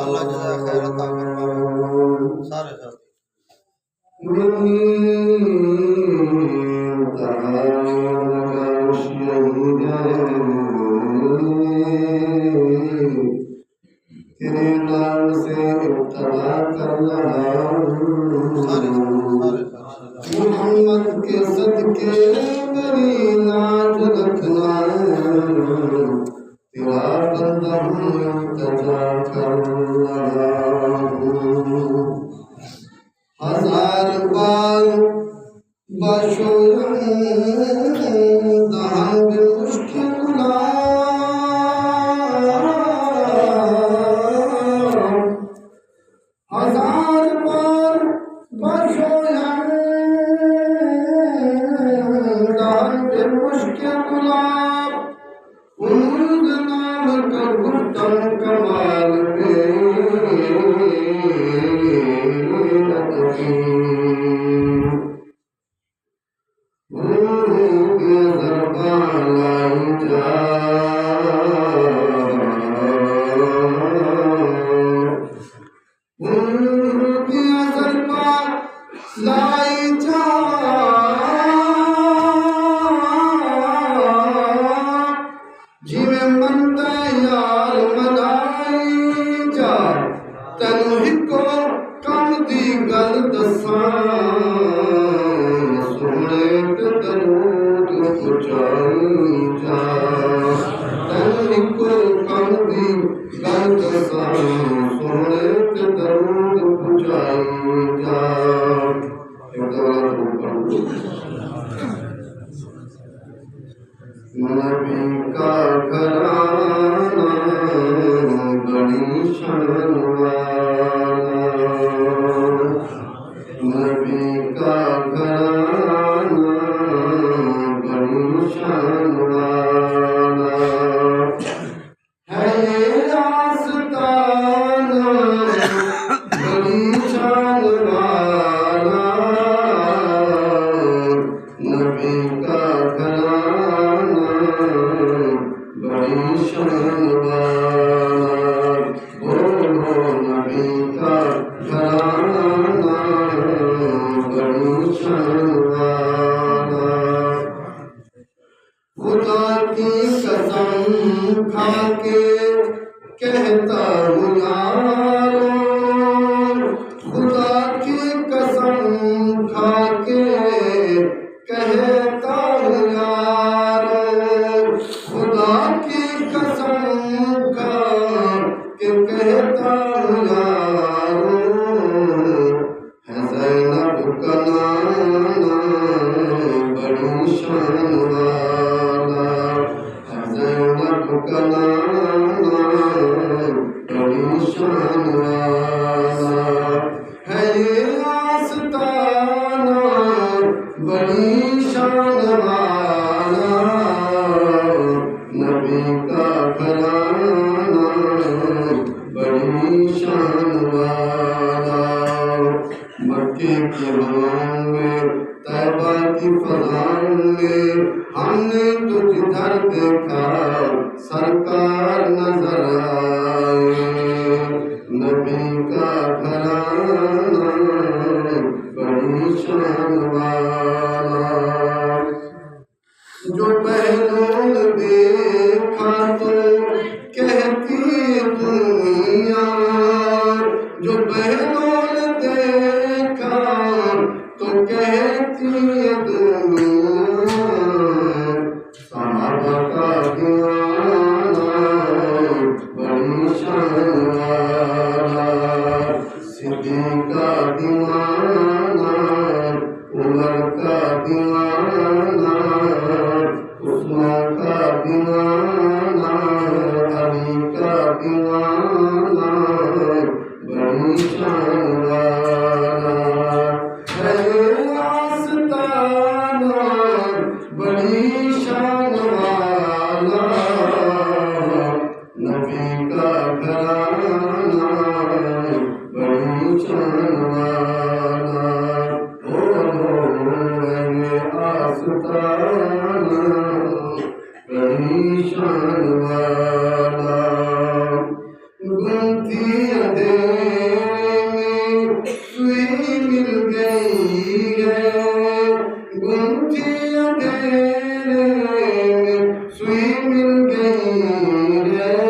अल्लाह जज़ा खैर अता फरमावे। सारे साथी तेरे नाम से इब्तिदा कर रहा हूँ। मोहम्मद के सदके मेरी लाज रखना, तेरा बंदा हूँ इल्तिजा कर रहा हूँ। हजार बार बशोयम दहन मुश्किल हजार बार बशोयम दहन मुश्किल गुलाब, उन्द नाम कर गुप्तम कमाल में लाई जा जिमें मनता यार मनाई जा, तेनू हिको कम दी गल दसां, सोने ते दरूद पहुंचाई जा, तेनू हिको कम दी गल दसां, सोने ते दरूद पहुंचाई जा। नबी का घराना बड़ी शान वाला, नबी का घराना बड़ी शान वाला, है ये आस्ताना बड़ी शान वाला, नबी का घराना बड़ी शान वाला, बोलो नबी का घराना बड़ी शान वाला। खुदा की कसम खा के कहता हूँ यारो, खुदा की कसम खा के कहता हूँ यारो, खुदा की कसम खा के कहता हूँ यारो, है ज़ैनब का नाना बड़ी शान वाला, है ज़ैनब का नाना बड़ी शान वाला, है ये आस्ताना बड़ी शान वाला, नबी का घराना बड़ी शान वाला। मक्के की हवाओं में तैबा की फज़ाओं में हमने तो जिधर देखा सरकार नजर आए, नबी का घराना बड़ी शान वाला। जो पहलू ने देखा तो कहती दुनिया, जो पहलू ने देखा तो कहती दुनिया, सहाबा का दीवाना बड़ी शान वाला, सिद्दीक़ का दीवाना, उमर का दीवाना, उस्मान का दीवाना, अली का दीवाना बड़ी शान वाला, है आस्ताना बड़ी शान वाला, नबी का घराना बड़ी शान वाला। गुमती अंधेरे में सुई मिल गई है, गुमती अंधेरे में सुई मिल गई है।